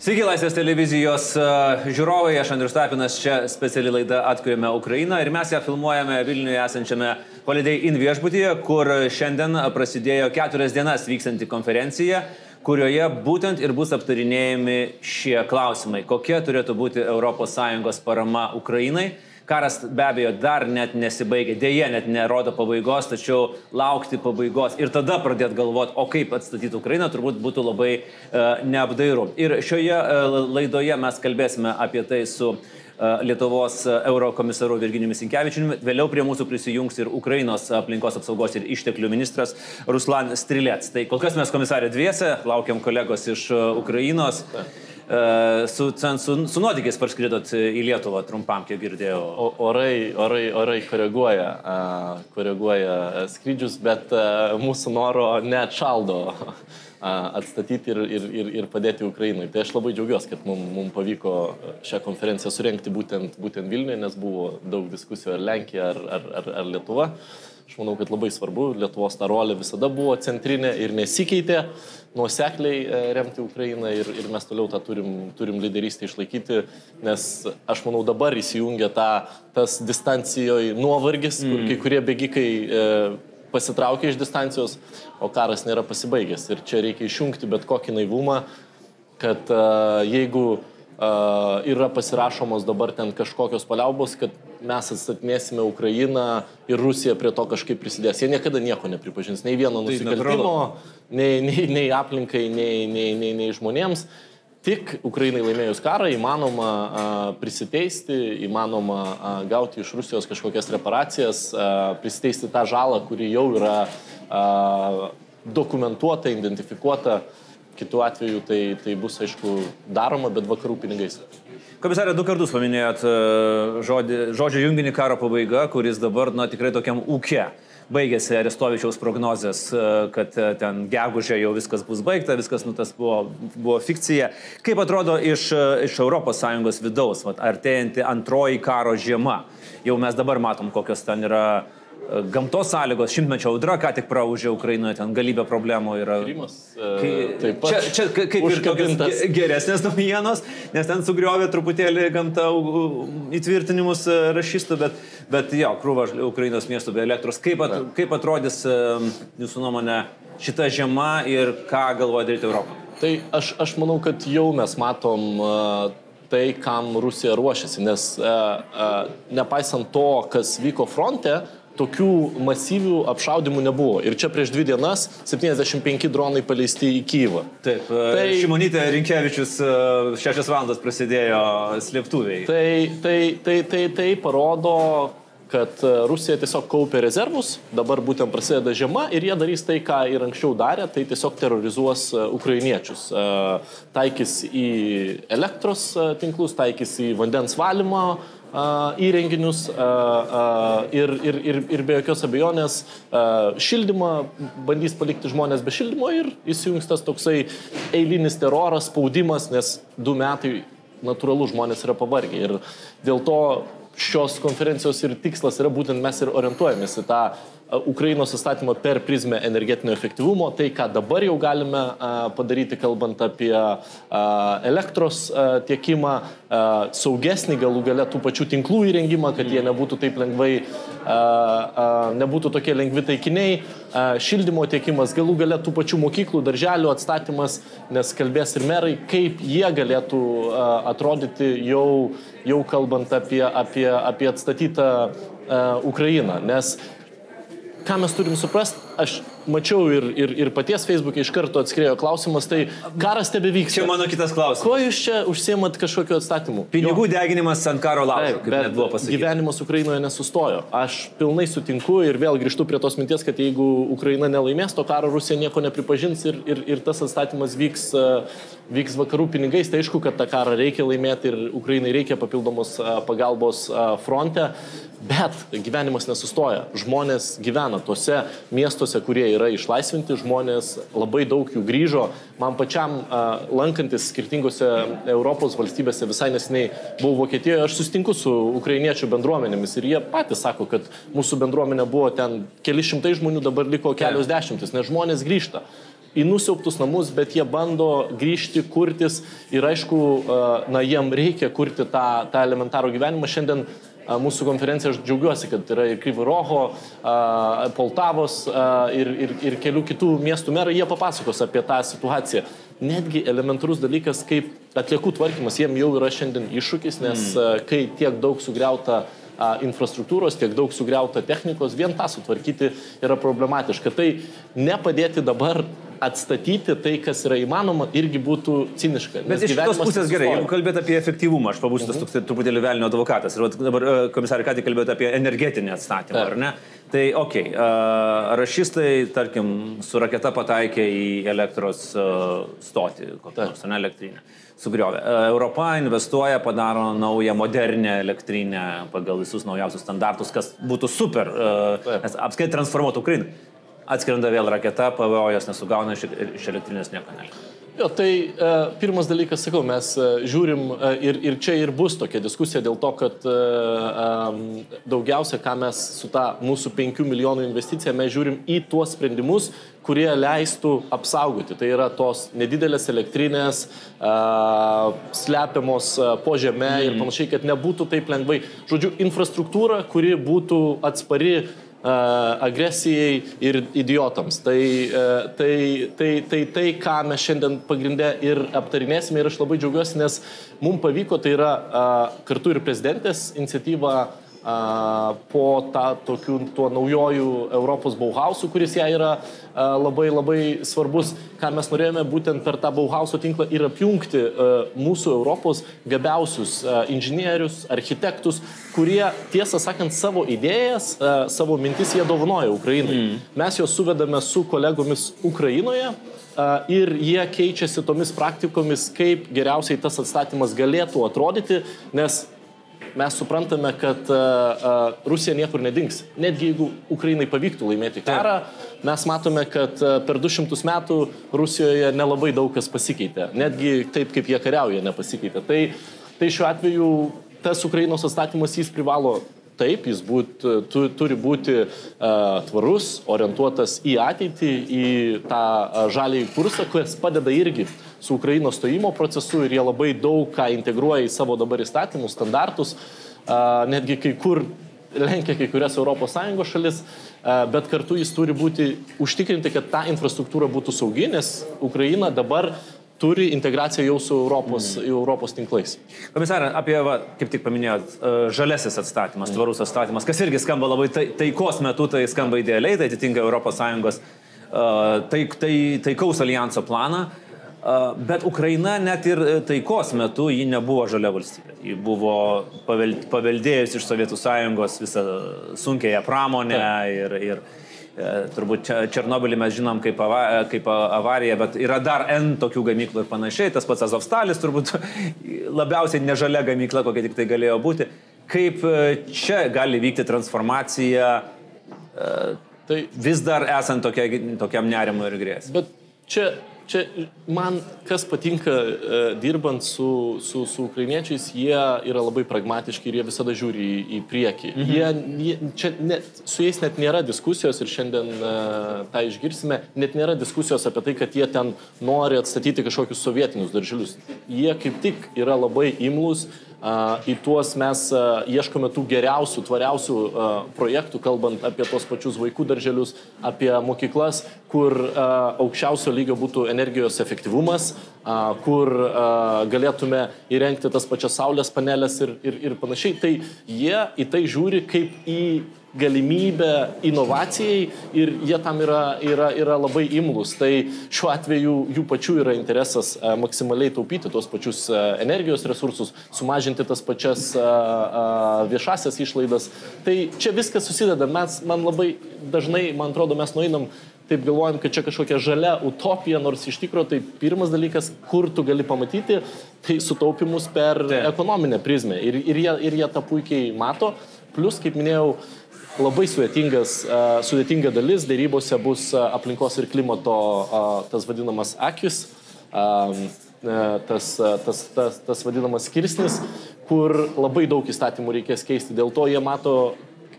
Sveiki, Laisvės televizijos žiūrovai, aš Andrius Tapinas, čia speciali laida Atkuriame Ukrainą ir mes ją filmuojame Vilniuje esančiame Holiday Inn viešbutyje, kur šiandien prasidėjo 4 dienas vykstanti konferencija, kurioje būtent ir bus aptarinėjami šie klausimai. Kokia turėtų būti ES parama Ukrainai? Karas be abejo dar net nesibaigė, dėja net nerodo pabaigos, tačiau laukti pabaigos ir tada pradėti galvoti, o kaip atstatyti Ukrainą, turbūt būtų labai neapdairu. Ir šioje laidoje mes kalbėsime apie tai su Lietuvos eurokomisaru Virginijumi Sinkevičiumi. Vėliau prie mūsų prisijungs ir Ukrainos aplinkos apsaugos ir išteklių ministras Ruslan Strilets. Tai kol kas mes komisarė dviese, laukiam kolegos iš Ukrainos. Su nuotykiais parskridot į Lietuvą trumpam, kiek girdėjau. Orai koreguoja skrydžius, bet mūsų noro neatšaldo atstatyti ir padėti Ukrainai. Tai aš labai džiaugiuosi, kad mums pavyko šią konferenciją surengti būtent Vilniuje, nes buvo daug diskusijų ar Lenkija, ar Lietuva. Aš manau, kad labai svarbu, Lietuvos ta rolė visada buvo centrinė ir nesikeitė nuosekliai remti Ukrainą ir mes toliau tą turim lyderystę išlaikyti, nes aš manau dabar įsijungia tas distancijoje nuovargis, kur kai kurie bėgikai pasitraukia iš distancijos, o karas nėra pasibaigęs. Ir čia reikia išjungti bet kokį naivumą, kad jeigu yra pasirašomos dabar ten kažkokios paliaubos, kad mes atstatinėsime Ukrainą ir Rusija prie to kažkaip prisidės. Jie niekada nieko nepripažins, nei vieno nusikaltimo, nei aplinkai, nei žmonėms. Tik Ukrainai laimėjus karą įmanoma prisiteisti, įmanoma gauti iš Rusijos kažkokias reparacijas, prisiteisti tą žalą, kuri jau yra dokumentuota, identifikuota. Kitu atveju tai bus, aišku, daroma, bet vakarų pinigais. Komisarė, 2 kartus paminėjot žodžio junginį karo pabaiga, kuris dabar tikrai tokiam ūke. Baigėsi Arestovičiaus prognozės, kad ten gegužė jau viskas bus baigta, viskas tas buvo fikcija. Kaip atrodo iš ES vidaus, artėjanti antroji karo žiema? Jau mes dabar matom, kokios ten yra gamtos sąlygos, šimtmečio audra, ką tik praužė Ukrainoje, ten galybė problemų yra. Krymas, taip pat. Čia kaip ir tokios geresnės naujienos, nes ten sugriovė truputėlį gamta įtvirtinimus rašystų, bet jo, krūva Ukrainos miestų be elektros. Kaip atrodys jūsų nuomonė šita žiema ir ką galvoja daryti Europą? Tai aš manau, kad jau mes matom tai, kam Rusija ruošiasi, nes nepaisant to, kas vyko fronte, tokių masyvių apšaudimų nebuvo. Ir čia prieš 2 dienas 75 dronai paleisti į Kyjivą. Taip, Šimonytė Rinkevičius 6 valandas prasidėjo slėptuviai. Tai parodo, kad Rusija tiesiog kaupia rezervus, dabar būtent prasideda žiema ir jie darys tai, ką ir anksčiau darė, tai tiesiog terrorizuos ukrainiečius. Taikys į elektros tinklus, taikys į vandens valymo įrenginius ir be jokios abejonės šildymą, bandys palikti žmonės be šildymo ir įsijungs tas toksai eilinis teroras, spaudimas, nes 2 metai natūralu žmonės yra pavargę. Ir dėl to šios konferencijos ir tikslas yra būtent mes ir orientuojamės į tą Ukrainos įstatymą per prizmę energetinio efektyvumo, tai ką dabar jau galime padaryti, kalbant apie elektros tiekimą, saugesnį galų gale tų pačių tinklų įrengimą, kad jie nebūtų taip lengvai, nebūtų tokie lengvi taikiniai, šildymo tiekimas, galų gale tų pačių mokyklų, darželių atstatymas, nes kalbės ir merai, kaip jie galėtų atrodyti jau kalbant apie atstatytą Ukrainą, nes ką mes turim suprast, aš mačiau ir paties Facebook'e iš karto atskrėjo klausimas, tai karas tebevyksta. Čia mano kitas klausimas. Ko jūs čia užsiemat kažkokio atstatymu? Pinigų deginimas ant karo laužo, kaip net buvo pasakyta. Gyvenimas Ukrainoje nesustojo. Aš pilnai sutinku ir vėl grįžtu prie tos minties, kad jeigu Ukraina nelaimės to karo, Rusija nieko nepripažins ir tas atstatymas vyks vakarų pinigais. Tai aišku, kad tą karą reikia laimėti ir Ukrainai reikia papildomos pagalbos fronte. Bet gyvenimas nesustoja. Žmonės gyvena tose miestuose, kurie yra išlaisvinti, žmonės labai daug jų grįžo. Man pačiam lankantis skirtingose Europos valstybėse visai nesiniai buvau Vokietijoje, aš susitinku su ukrainiečių bendruomenėmis ir jie patys sako, kad mūsų bendruomenė buvo ten keli šimtai žmonių, dabar liko kelios dešimtis, nes žmonės grįžta. į nusiaubtus namus, bet jie bando grįžti, kurtis ir aišku, jiem reikia kurti tą elementarų gyvenimą. Šiandien mūsų konferencija, aš džiaugiuosi, kad yra ir Kryvyj Roho, Poltavos ir kelių kitų miestų merai, jie papasakos apie tą situaciją. Netgi elementarus dalykas, kaip atliekų tvarkymas, jiem jau yra šiandien iššūkis, nes kai tiek daug sugriauta infrastruktūros, tiek daug sugriauta technikos, vien tą sutvarkyti yra problematiška. Tai nepadėti dabar atstatyti tai, kas yra įmanoma, irgi būtų ciniška. Bet iš kitos pusės gerai, jeigu kalbėt apie efektyvumą, aš pabūsiu tas toks truputėlį velnio advokatas. Ir dabar komisarė ką tik kalbėjote apie energetinį atstatymą, ar ne? Tai okei, rašistai, tarkim, su raketa pataikė į elektros stotį, kokią nors, ne, elektrinę. Sugriovė. Europa investuoja, padaro naują modernę elektrinę pagal visus naujausius standartus, kas būtų super, nes apskaitai transformuotų Ukrainą. Atskrenda vėl raketa, PVO jos nesugauna, iš elektrinės nieko nelieka. Jo, tai pirmas dalykas, sakau, mes žiūrim ir čia ir bus tokia diskusija dėl to, kad daugiausia, ką mes su ta mūsų 5 milijonų investicija, mes žiūrim į tuos sprendimus, kurie leistų apsaugoti. Tai yra tos nedidelės elektrinės, slepiamos po žeme ir panašiai, kad nebūtų taip lengvai. Žodžiu, infrastruktūra, kuri būtų atspari agresijai ir idiotams. Tai, ką mes šiandien pagrindę ir aptarinėsime ir aš labai džiaugiuosi, nes mums pavyko, tai yra kartu ir prezidentės iniciatyva po tuo naujojų Europos Bauhausu, kuris ją yra labai, labai svarbus, ką mes norėjome būtent per tą Bauhauso tinklą ir apjungti mūsų Europos gabiausius inžinierius, architektus, kurie, tiesą sakant, savo idėjas, savo mintis jie dovanoja Ukrainai. Mes juos suvedame su kolegomis Ukrainoje ir jie keičiasi tomis praktikomis, kaip geriausiai tas atstatymas galėtų atrodyti, nes mes suprantame, kad Rusija niekur nedings. Netgi jeigu Ukrainai pavyktų laimėti karą, mes matome, kad per 200 metų Rusijoje nelabai daug kas pasikeitė. Netgi taip, kaip jie kariauja, nepasikeitė. Tai šiuo atveju tas Ukrainos atstatymas jis privalo taip, jis turi būti tvarus, orientuotas į ateitį, į tą žaliąjį kursą, kuris padeda irgi su Ukrainos stojimo procesu ir jie labai daug ką integruoja į savo dabar įstatymus, standartus, netgi kai kur lenkia kai kurias ES šalis, bet kartu jis turi būti užtikrinti, kad ta infrastruktūra būtų saugi, nes Ukraina dabar turi integraciją jau su Europos tinklais. Komisarė, apie, kaip tik paminėjot, žalesis atstatymas, tvarus atstatymas, kas irgi skamba labai taikos metu, tai skamba idealiai, tai atitinka ES taikaus alijanso planą. Bet Ukraina net ir taikos metu ji nebuvo žalia valstybė. Ji buvo paveldėjus iš Sovietų Sąjungos visą sunkiąją pramonę ir turbūt Černobylį mes žinom kaip avariją, bet yra dar N tokių gamyklų ir panašiai. Tas pats Azovstalis turbūt labiausiai nežalia gamykla, kokia tik tai galėjo būti. Kaip čia gali vykti transformacija, vis dar esant tokiam nerimui ir grėsmei? Bet čia man kas patinka dirbant su ukrainiečiais, jie yra labai pragmatiški ir jie visada žiūri į priekį. Su jais net nėra diskusijos ir šiandien tą išgirsime, net nėra diskusijos apie tai, kad jie ten nori atstatyti kažkokius sovietinius darželius. Jie kaip tik yra labai imlūs. Į tuos mes ieškome tų geriausių, tvariausių projektų, kalbant apie tos pačius vaikų darželius, apie mokyklas, kur aukščiausio lygio būtų energijos efektyvumas, kur galėtume įrengti tas pačias saulės panelės ir panašiai. Tai jie į tai žiūri kaip į galimybę inovacijai ir jie tam yra labai imlūs. Tai šiuo atveju jų pačių yra interesas maksimaliai taupyti tos pačius energijos resursus, sumažinti tas pačias viešasias išlaidas. Tai čia viskas susideda. Man labai dažnai, man atrodo, mes nueinam taip galvojam, kad čia kažkokia žalia utopija, nors iš tikrųjų tai pirmas dalykas, kur tu gali pamatyti, tai sutaupimus per ekonominę prizmę. Ir jie tą puikiai mato. Plus, kaip minėjau, labai sudėtinga dalis dėrybose bus aplinkos ir klimato tas vadinamas akis, tas vadinamas skirsnis, kur labai daug įstatymų reikės keisti. Dėl to jie mato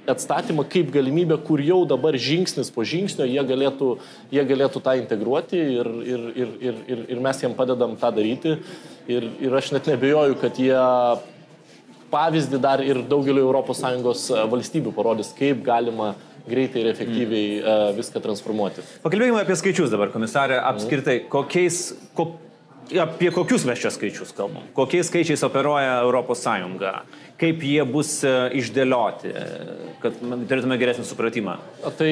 atstatymą kaip galimybę, kur jau dabar žingsnis po žingsnio jie galėtų tą integruoti ir mes jiem padedam tą daryti. Ir aš net nebejoju, kad jie pavyzdį dar ir daugeliu ES valstybių parodys, kaip galima greitai ir efektyviai viską transformuoti. Pakalbėkime apie skaičius dabar, komisarė, apskritai. Apie kokius mes čia skaičius kalbam? Kokiais skaičiais operuoja ES? Kaip jie bus išdėlioti, kad turėtume geresnį supratimą? Tai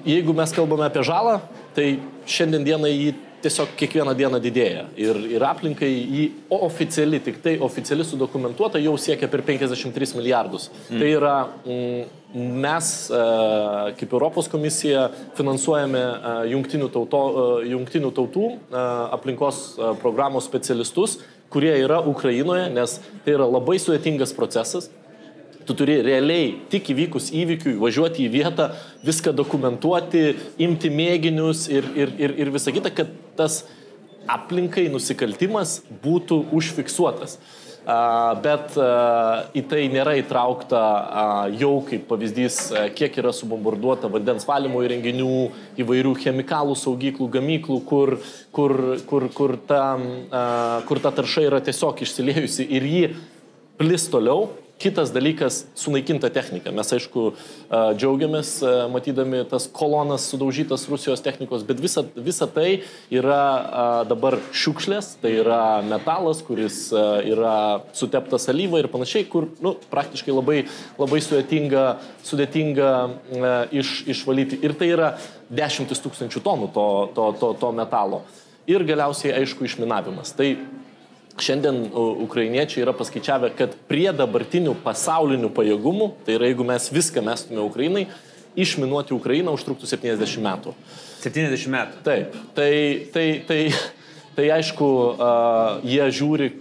jeigu mes kalbame apie žalą, tai šiandien dienai jį tiesiog kiekvieną dieną didėja. Ir aplinkai jį oficiali, tik tai oficiali sudokumentuota jau siekia per 53 milijardus. Tai yra mes, kaip Europos komisija, finansuojame jungtinių tautų aplinkos programos specialistus, kurie yra Ukrainoje, nes tai yra labai sudėtingas procesas. Tu turi realiai tik įvykus įvykiui važiuoti į vietą, viską dokumentuoti, imti mėginius ir visą kitą, kad tas aplinkai nusikaltimas būtų užfiksuotas. Bet į tai nėra įtraukta jau kaip pavyzdys, kiek yra subombarduota vandens valymo įrenginių, įvairių chemikalų saugyklų, gamyklų, kur ta tarša yra tiesiog išsiliejusi ir jį plis toliau. Kitas dalykas - sunaikinta technika. Mes, aišku, džiaugiamės matydami tas kolonas sudaužytas Rusijos technikos, bet visa tai yra dabar šiukšlės, tai yra metalas, kuris yra suteptas alyva ir panašiai, kur praktiškai labai sudėtinga išvalyti. Ir tai yra 10 000 tonų to metalo. Ir galiausiai, aišku, išminavimas. Tai šiandien ukrainiečiai yra paskaičiavę, kad prie dabartinių pasaulinių pajėgumų, tai yra jeigu mes viską mestume Ukrainai, išminuoti Ukrainą užtruktų 70 metų. 70 metų? Taip. Tai aišku, jie žiūri,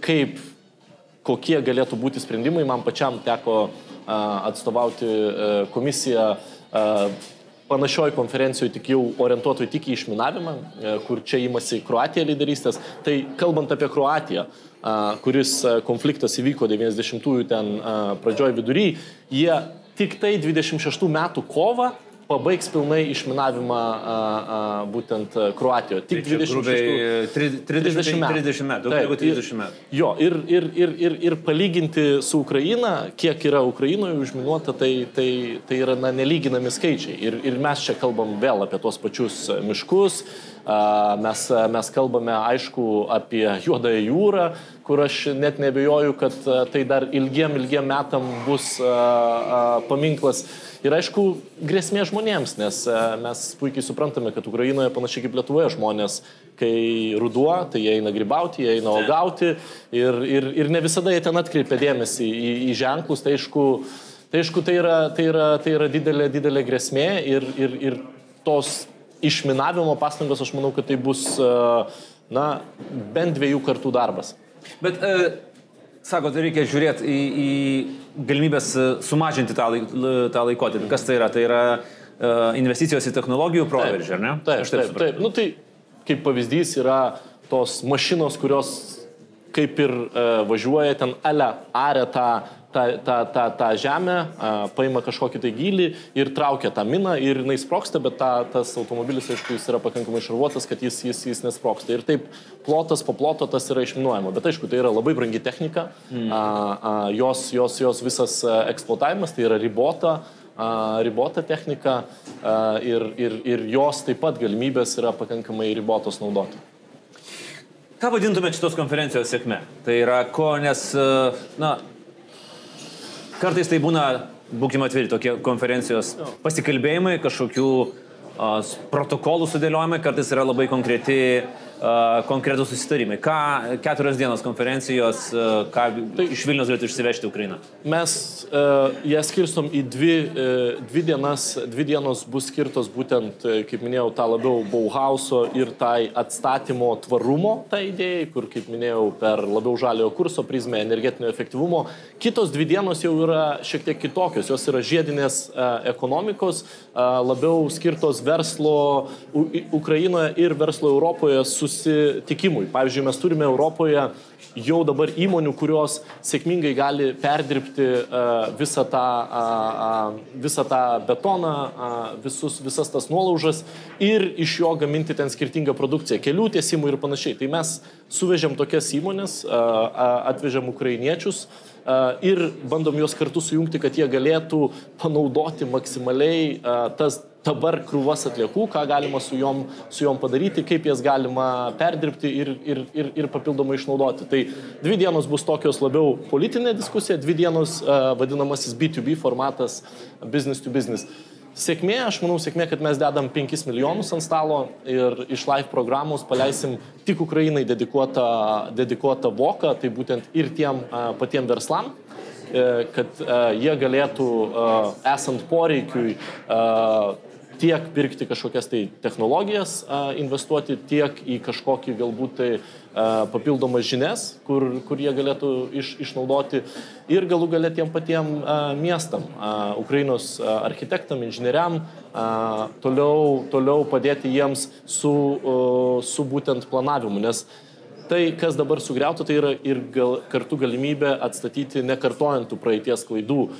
kokie galėtų būti sprendimai. Man pačiam teko atstovauti komisiją panašioj konferencijoje, tik jau orientuotojų tik į išminavimą, kur čia imasi Kroatija lyderystės. Tai kalbant apie Kroatiją, kuris konfliktas įvyko 90-ųjų ten pradžioj vidury, jie tik tai 26 metų kovą pabaigs pilnai išminavimą būtent Kroatijoje. Tik 30 metų. Daugiau 30 metų. Jo, ir palyginti su Ukraina, kiek yra Ukrainoje užminuota, tai yra nelyginami skaičiai. Ir mes čia kalbam vėl apie tuos pačius miškus, mes kalbame, aišku, apie Juodąją jūrą, kur aš net nebejoju, kad tai dar ilgiem metam bus paminklas. Ir aišku, grėsmė žmonėms, nes mes puikiai suprantame, kad Ukrainoje panašiai kaip Lietuvoje žmonės, kai ruduo, tai jie eina grybauti, jie eina uogauti ir ne visada jie ten atkreipia dėmesį į ženklus. Tai aišku, tai yra didelė grėsmė ir tos išminavimo pastangos, aš manau, kad tai bus bent 2 kartų darbas. Bet sako, tai reikia žiūrėti į galimybės sumažinti tą laikotarpį. Kas tai yra? Tai yra investicijos į technologijų proveržį, ar ne? Taip. Tai kaip pavyzdys yra tos mašinos, kurios kaip ir važiuoja ten aria tą žemę, paima kažkokį tai gylį ir traukia tą miną ir jinai sproksta, bet tas automobilis, aišku, jis yra pakankamai šarvuotas, kad jis nesproksta. Ir taip plotas po ploto tas yra išminuojama. Bet aišku, tai yra labai brangi technika, jos visas eksploatavimas, tai yra ribota technika ir jos taip pat galimybės yra pakankamai ribotos naudoti. Ką vadintumėte šitos konferencijos sėkme? Tai yra ko, nes, kartais tai būna, būkime atviri, tokie konferencijos pasikalbėjimai, kažkokių protokolų sudėliojimai, kartais yra labai konkretus susitarimai. Ką 4 dienos konferencijos, ką iš Vilniaus galėtų išsivežti Ukrainą? Mes ją skirstom į 2 dienas. 2 dienos bus skirtos būtent, kaip minėjau, tą labiau Bauhauso ir tai atstatymo tvarumo tai idėjai, kur, kaip minėjau, per labiau žaliojo kurso prizmę energetinio efektyvumo. Kitos 2 dienos jau yra šiek tiek kitokios. Jos yra žiedinės ekonomikos, labiau skirtos verslo Ukrainoje ir verslo Europoje susitikimui. Pavyzdžiui, mes turime Europoje jau dabar įmonių, kurios sėkmingai gali perdirbti visą tą betoną, visas tas nuolaužas ir iš jo gaminti ten skirtingą produkciją, kelių tiesimų ir panašiai. Tai mes suvežėm tokias įmonės, atvežėm ukrainiečius ir bandom juos kartu sujungti, kad jie galėtų panaudoti maksimaliai tas dabar krūvas atliekų, ką galima su jom padaryti, kaip jas galima perdirbti ir papildomai išnaudoti. Tai 2 dienos bus tokios labiau politinė diskusija, 2 dienos vadinamasis B2B formatas, business to business. Sėkmė, aš manau, kad mes dedam 5 milijonus ant stalo ir iš live programos paleisim tik Ukrainai dedikuotą voką, tai būtent ir tiem patiem verslam, kad jie galėtų esant poreikiui tiek pirkti kažkokias tai technologijas, investuoti, tiek į kažkokį galbūt tai papildomas žinias, kur jie galėtų išnaudoti ir galų galia tiem patiem miestam, Ukrainos architektam, inžinieriam, toliau padėti jiems su būtent planavimu, nes tai, kas dabar sugriauta, tai yra ir kartu galimybė atstatyti nekartojant tų praeities klaidų,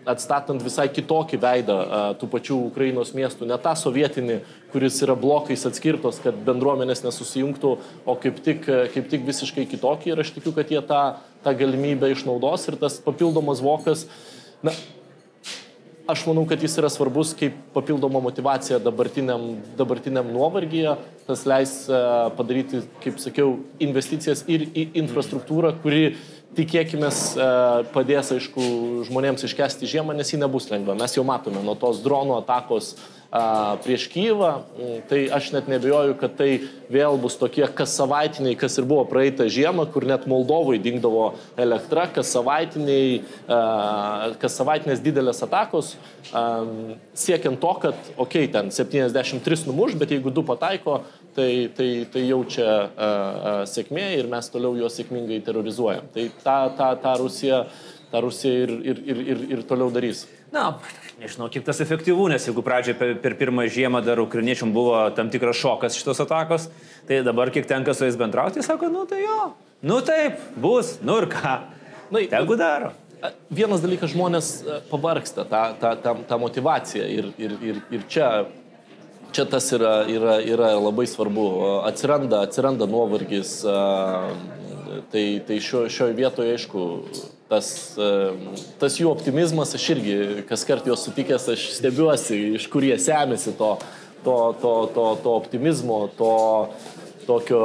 atstatant visai kitokį veidą tų pačių Ukrainos miestų, ne tą sovietinį, kuris yra blokais atskirtos, kad bendruomenės nesusijungtų, o kaip tik visiškai kitokį ir aš tikiu, kad jie tą galimybę išnaudos ir tas papildomas vokas, aš manau, kad jis yra svarbus kaip papildoma motyvacija dabartiniam nuovargyje. Tas leis padaryti, kaip sakiau, investicijas ir į infrastruktūrą, kuri tikėkimės padės, aišku, žmonėms iškesti žiemą, nes ji nebus lengva. Mes jau matome nuo tos dronų atakos prieš Kyjivą, tai aš net nebejoju, kad tai vėl bus tokie kas savaitiniai, kas ir buvo praeitą žiemą, kur net Moldovai dingdavo elektra, kas savaitinės didelės atakos, siekiant to, kad, ten 73 numuš, bet jeigu 2 pataiko, tai jau čia sėkmė ir mes toliau juos sėkmingai terrorizuojam. Tai ta Rusija ir toliau darys. Nežinau, kiek tas efektyvų, nes jeigu pradžioje per pirmą žiemą dar ukrainiečiam buvo tam tikras šokas šitos atakos, tai dabar kiek tenka su jais bendrauti, sako, taip, bus, ir ką, tegu daro. Vienas dalykas, žmonės pavargsta tą motyvaciją ir čia tas yra labai svarbu. Atsiranda nuovargis, tai šioje vietoje, aišku, tas jų optimizmas, aš irgi kas kart juos sutikęs, aš stebiuosi, iš kur jie semėsi to optimizmo, tokia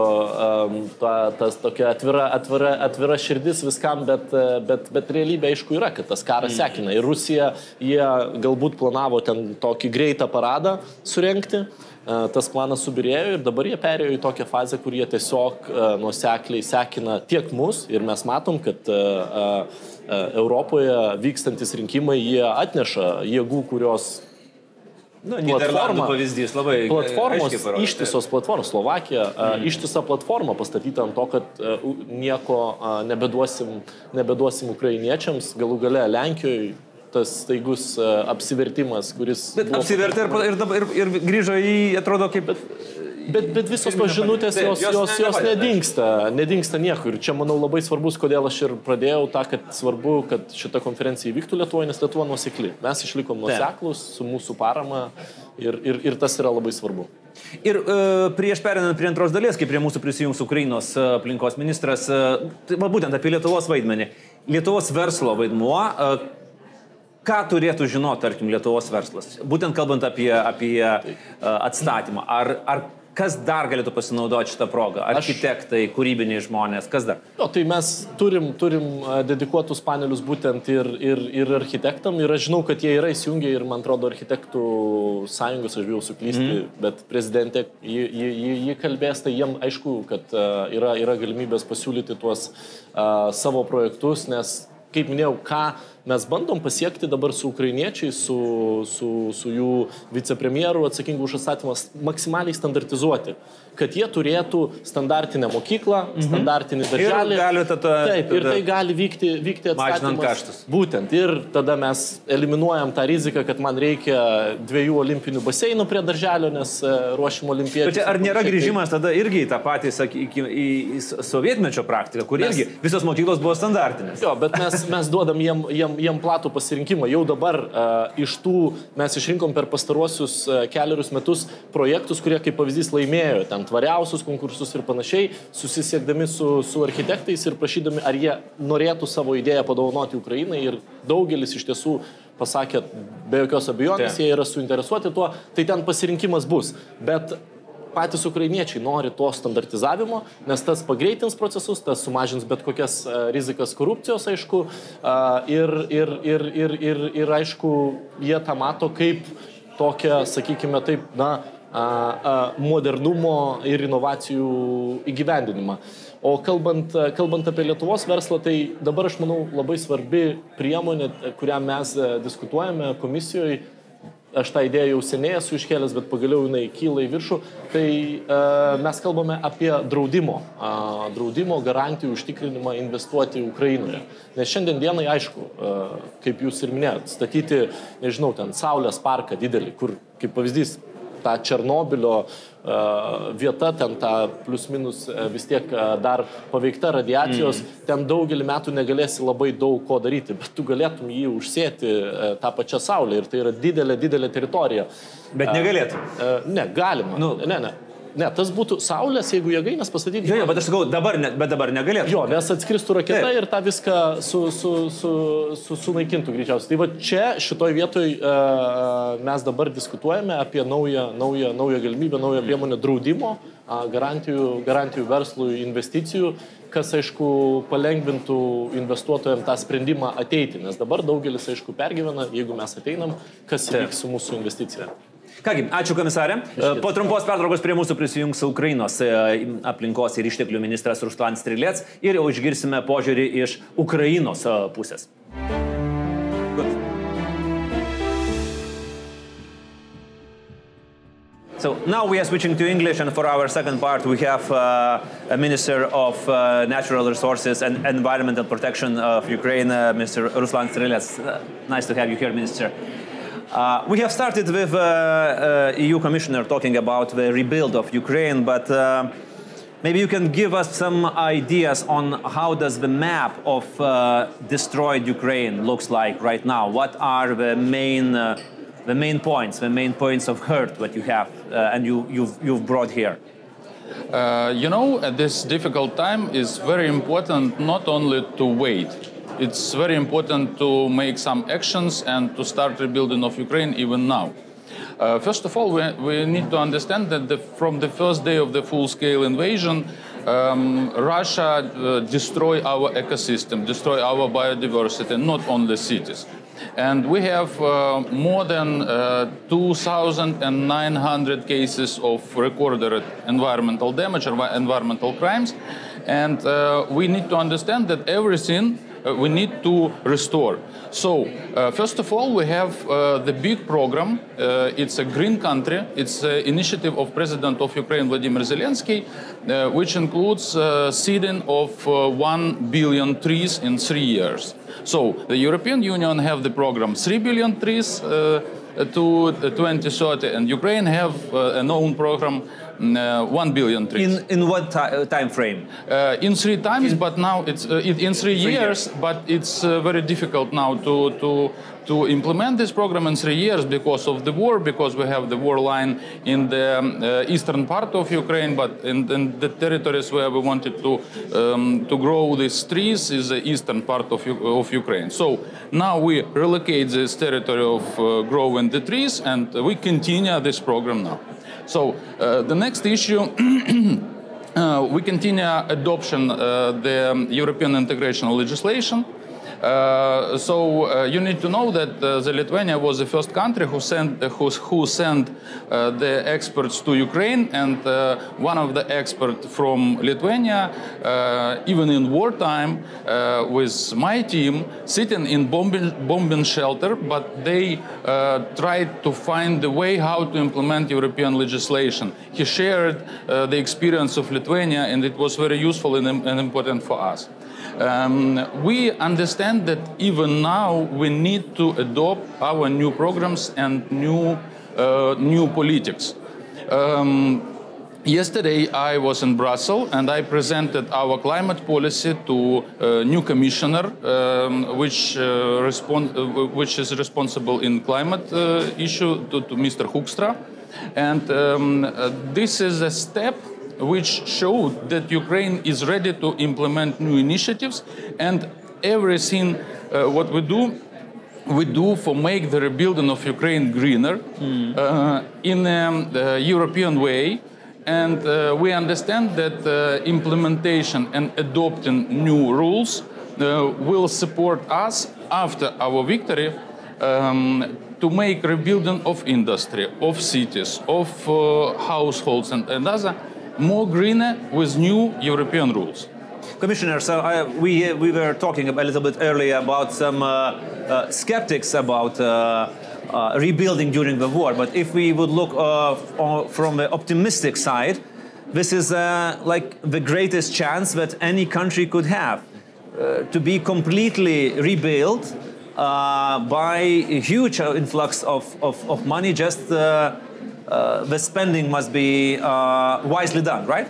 atvira širdis viskam, bet realybė aišku yra, kad tas karas sekina. Ir Rusija, jie galbūt planavo ten tokį greitą paradą surengti, tas planas subirėjo ir dabar jie perėjo į tokią fazę, kur jie tiesiog nuosekliai sekina tiek mus ir mes matom, kad Europoje vykstantis rinkimai, jie atneša jėgų, kurios Nyderlandų pavyzdys labai platformos, ištisos platformos, Slovakija, ištisa platforma pastatyta ant to, kad nieko nebeduosim ukrainiečiams, galų gale Lenkijoje tas staigus apsivertimas, kuris... Bet apsivertė ir grįžo į, atrodo, kaip... Bet visos tos žinutės, jos nedingsta niekur. Čia, manau, labai svarbus, kodėl aš ir pradėjau kad svarbu, kad šita konferencija įvyktų Lietuvoje, nes Lietuva nuosekli. Mes išlikom nuoseklus su mūsų parama ir tas yra labai svarbu. Ir prieš perinant prie antros dalies, kai prie mūsų prisijungs Ukrainos aplinkos ministras, būtent apie Lietuvos vaidmenį. Lietuvos verslo vaidmuo, ką turėtų žinoti, tarkim, Lietuvos verslas? Būtent kalbant apie atstatymą. Ar kas dar galėtų pasinaudoti šitą progą? Architektai, kūrybiniai žmonės, kas dar? Tai mes turim dedikuotus panelius būtent ir architektam ir aš žinau, kad jie yra įsijungę ir, man atrodo, architektų sąjungos, aš bijau suklysti, bet prezidentė jį kalbės, tai jiem aišku, kad yra galimybės pasiūlyti tuos savo projektus, nes, kaip minėjau, ką mes bandom pasiekti dabar su ukrainiečiais, su jų vicepremjeru atsakingu už atstatymą maksimaliai standartizuoti, kad jie turėtų standartinę mokyklą, standartinį darželį. Taip, ir tai gali vykti atstatymas. Kaštus. Būtent. Ir tada mes eliminuojam tą riziką, kad man reikia 2 olimpinių baseinų prie darželio, nes ruošim olimpiečius. Bet ar nėra grįžimas tada irgi į tą patį, sakykime, į sovietmečio praktiką, kur irgi visos mokyklos buvo standartinės? Jo, bet mes duodam jiem platų pasirinkimą. Jau dabar iš tų mes išrinkom per pastaruosius kelerius metus projektus, kurie kaip pavyzdys laimėjo ten tvariausius konkursus ir panašiai, susisiekdami su architektais ir prašydami, ar jie norėtų savo idėją padovanoti Ukrainai, ir daugelis iš tiesų pasakė, be jokios abejonės, jie yra suinteresuoti tuo, tai ten pasirinkimas bus. Bet patys ukrainiečiai nori to standartizavimo, nes tas pagreitins procesus, tas sumažins bet kokias rizikas korupcijos, aišku, ir aišku, jie tą mato kaip tokią, sakykime taip, modernumo ir inovacijų įgyvendinimą. O kalbant apie Lietuvos verslą, tai dabar, aš manau, labai svarbi priemonė, kurią mes diskutuojame komisijoje. Aš tą idėją jau seniai esu iškėlęs, bet pagaliau jinai kyla į viršų. Tai mes kalbame apie draudimo garantijų užtikrinimą investuoti Ukrainoje. Nes šiandien dienai, aišku, kaip jūs ir minėjot, statyti, nežinau, ten Saulės parką didelį, kur, kaip pavyzdys, ta Černobylio vieta, ten ta plius minus vis tiek dar paveikta radiacijos, ten daugelį metų negalėsi labai daug ko daryti, bet tu galėtum jį užsėti tą pačią Saulę, ir tai yra didelė teritorija. Bet negalėtum? Ne, galima. Ne, tas būtų Saulės, jeigu jėgainės pastatyti. Jo, bet aš sakau, dabar negalėtų. Jo, nes atskristų raketa ir tą viską sunaikintų greičiausiai. Tai va čia, šitoj vietoj, mes dabar diskutuojame apie naują galimybę, naują priemonę draudimo, garantijų verslui, investicijų, kas, aišku, palengvintų investuotojams tą sprendimą ateiti. Nes dabar daugelis, aišku, pergyvena, jeigu mes ateinam, kas įvyks su mūsų investicija. Kągi, ačiū komisarė. Po trumpos pertraukos prie mūsų prisijungs Ukrainos aplinkos ir išteklių ministras Ruslan Strelets ir jau išgirsime požiūrį iš Ukrainos pusės. Good. So now we are switching to English, and for our second part we have a Minister of Natural Resources and Environmental Protection of Ukraine, Mr. Ruslan Strelets. Nice to have you here, Minister. We have started with EU Commissioner talking about the rebuild of Ukraine, but maybe you can give us some ideas on how does the map of destroyed Ukraine looks like right now. What are the main points of hurt that you have and you've brought here? At this difficult time is very important not only to wait. It's very important to make some actions and to start rebuilding of Ukraine even now. First of all, we need to understand that from the first day of the full-scale invasion, Russia destroyed our ecosystem, destroyed our biodiversity, not only cities. And we have more than 2,900 cases of recorded environmental damage or environmental crimes. And we need to understand that everything we need to restore. So, first of all, we have the big program. It's a green country. It's an initiative of President of Ukraine, Vladimir Zelensky, which includes seeding of 1 billion trees in 3 years. So, the European Union have the program 3 billion trees to 2030, and Ukraine have an own program 1 billion trees. In what time frame? In 3 times, but now it's in 3 years. But it's very difficult now to implement this program in 3 years because of the war, because we have the war line in the eastern part of Ukraine, but in the territories where we wanted to grow these trees is the eastern part of Ukraine. So now we relocate this territory of growing the trees, and we continue this program now. So the next issue, we continue adoption the European integration legislation. You need to know that the Lithuania was the first country who sent the experts to Ukraine, and one of the experts from Lithuania, even in wartime, with my team, sitting in bombing shelter, but they tried to find the way how to implement European legislation. He shared the experience of Lithuania, and it was very useful and important for us. We understand that even now we need to adopt our new programs and new politics. Yesterday I was in Brussels and I presented our climate policy to a new commissioner, which is responsible in climate issue, to Mr. Hoekstra. And this is a step which showed that Ukraine is ready to implement new initiatives, and everything what we do for make the rebuilding of Ukraine greener in a European way. And we understand that implementation and adopting new rules will support us after our victory to make rebuilding of industry, of cities, of households and other more greener with new European rules. Commissioner, so we were talking a little bit earlier about some skeptics about rebuilding during the war, but if we would look from the optimistic side, this is like the greatest chance that any country could have to be completely rebuilt by a huge influx of money. Just the spending must be wisely done, right?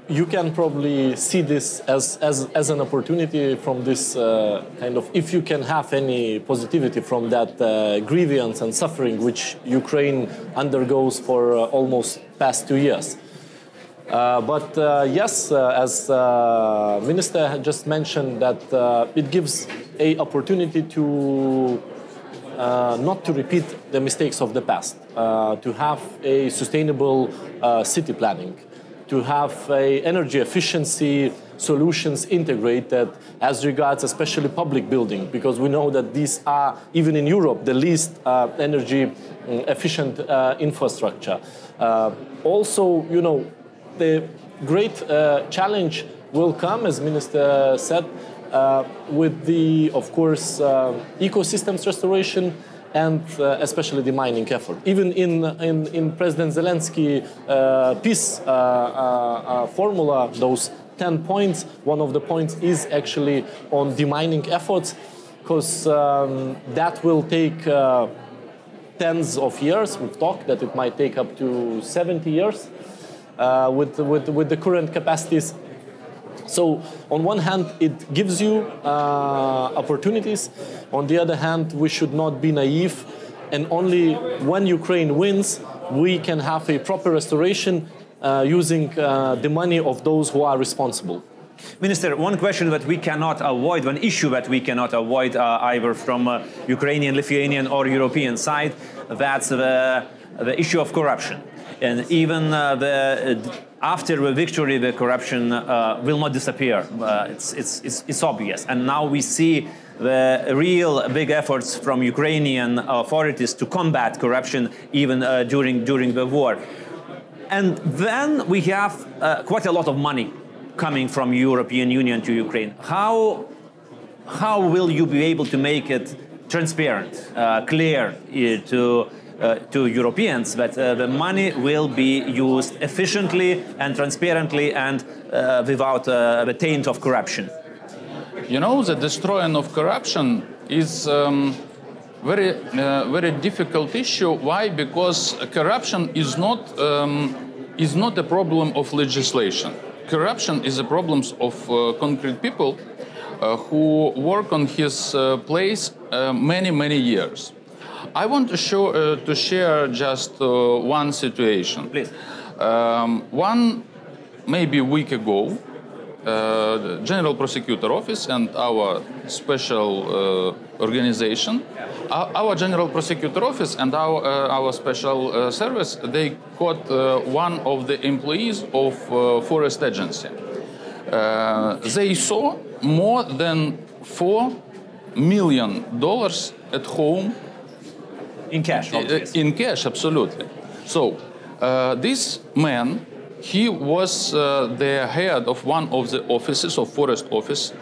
You can probably see this as an opportunity from this kind of, if you can have any positivity from that grievance and suffering which Ukraine undergoes for almost past 2 years. But yes, as Minister had just mentioned, that it gives an opportunity to not to repeat the mistakes of the past, to have a sustainable city planning, to have energy efficiency solutions integrated as regards especially public building, because we know that these are, even in Europe, the least energy efficient infrastructure. Also, you know, the great challenge will come, as Minister said, with the, of course, ecosystems restoration, and especially the mining effort. Even in President Zelensky peace formula, those 10 points, one of the points is actually on demining efforts, because that will take tens of years. We've talked that it might take up to 70 years with the current capacities. So on one hand, it gives you opportunities. On the other hand, we should not be naive. And only when Ukraine wins, we can have a proper restoration using the money of those who are responsible. Minister, one question that we cannot avoid, one issue that we cannot avoid either from Ukrainian, Lithuanian or European side, that's the issue of corruption. And even after the victory, the corruption will not disappear. It's obvious. And now we see the real big efforts from Ukrainian authorities to combat corruption even during the war. And then we have quite a lot of money coming from European Union to Ukraine. How will you be able to make it transparent, clear to Europeans that the money will be used efficiently and transparently and without the taint of corruption? You know, the destroying of corruption is very difficult issue. Why? Because corruption is not a problem of legislation. Corruption is a problem of concrete people who work on his place many years. I want to share just one situation. Please. Maybe a week ago, the General Prosecutor Office and our special organization, our General Prosecutor Office and our special service, they caught one of the employees of Forest Agency. They saw more than $4 million at home. In cash, obviously. In cash, absolutely. So this man, he was the head of one of the offices of Forest Office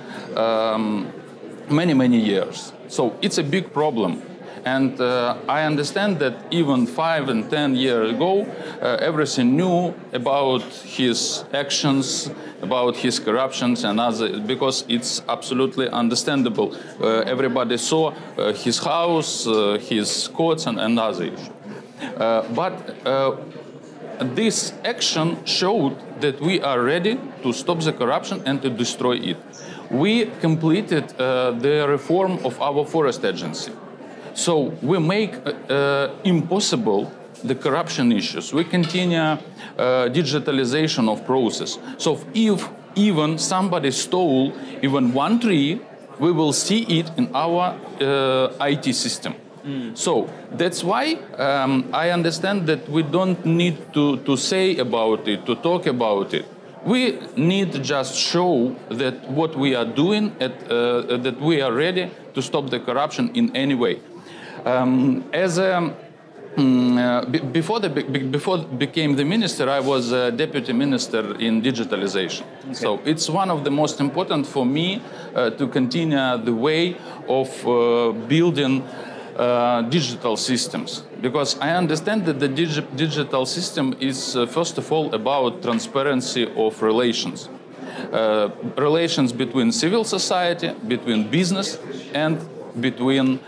many years. So it's a big problem. And I understand that even 5 and 10 years ago, everything knew about his actions, about his corruptions and other, because it's absolutely understandable. Everybody saw his house, his courts and other issues. But this action showed that we are ready to stop the corruption and to destroy it. We completed the reform of our forest agency. So we make impossible the corruption issues. We continue digitalization of process. So if even somebody stole even one tree, we will see it in our IT system. So that's why I understand that we don't need to say about it, to talk about it. We need to just show that what we are doing, that we are ready to stop the corruption in any way. Before became the minister, I was a deputy minister in digitalization. Okay. So it's one of the most important for me to continue the way of building digital systems, because I understand that the digital system is first of all about transparency of relations. Relations between civil society, between business, and between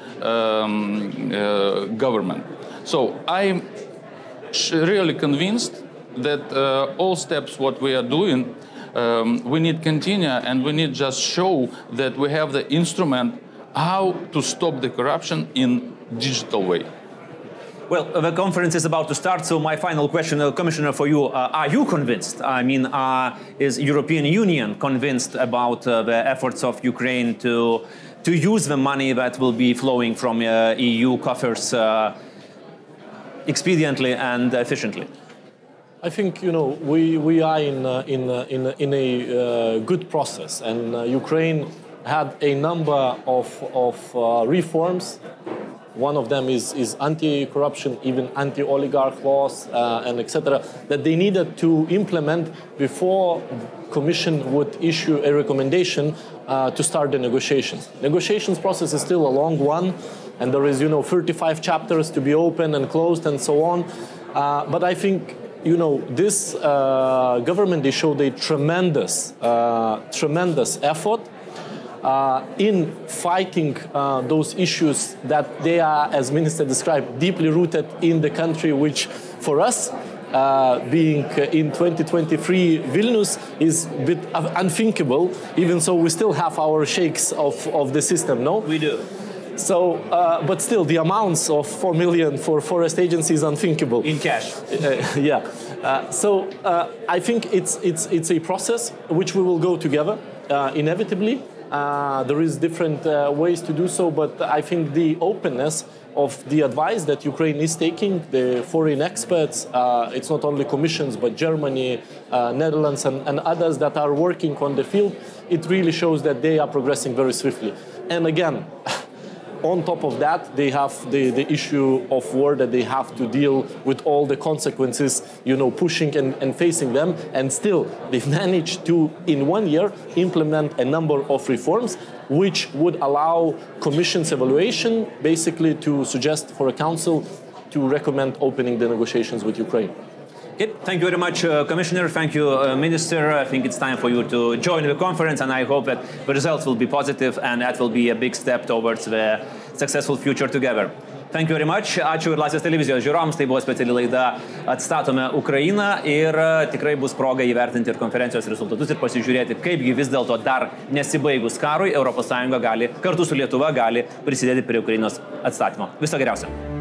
government. So I'm really convinced that all steps what we are doing, we need continue, and we need just show that we have the instrument how to stop the corruption in digital way. Well, the conference is about to start, so my final question, Commissioner, for you, are you convinced? I mean, is European Union convinced about the efforts of Ukraine to use the money that will be flowing from EU coffers expediently and efficiently? I think we are in a good process, and Ukraine had a number of reforms. One of them is anti-corruption, even anti-oligarch laws, and etc. that they needed to implement before Commission would issue a recommendation to start the negotiations. Negotiations process is still a long one, and there is 35 chapters to be opened and closed and so on. But I think this government, they showed a tremendous effort in fighting those issues that they are, as Minister described, deeply rooted in the country, which for us, being in 2023 Vilnius, is a bit unthinkable. Even so, we still have our shakes of the system, no? We do. So, but still, the amounts of 4 million for forest agency is unthinkable. In cash. Yeah. So I think it's a process which we will go together, inevitably. There is different ways to do so, but I think the openness of the advice that Ukraine is taking, the foreign experts, it's not only commissions, but Germany, Netherlands, and others that are working on the field, it really shows that they are progressing very swiftly. And again, on top of that, they have the issue of war that they have to deal with all the consequences, pushing and facing them. And still, they've managed to, in 1 year, implement a number of reforms, which would allow Commission's evaluation, basically to suggest for a council to recommend opening the negotiations with Ukraine. Okay. Thank you very much, Commissioner. Thank you, Minister. I think it's time for you to join the conference, and I hope that the results will be positive, and that will be a big step towards the successful future together. Thank you very much. Ačiū ir Laisvės televizijos žiūrovams. Tai buvo speciali laida Atstatome Ukrainą, ir tikrai bus proga įvertinti ir konferencijos rezultatus ir pasižiūrėti, kaipgi vis dėlto dar nesibaigus karui ES gali kartu su Lietuva gali prisidėti prie Ukrainos atstatymo. Viso geriausio.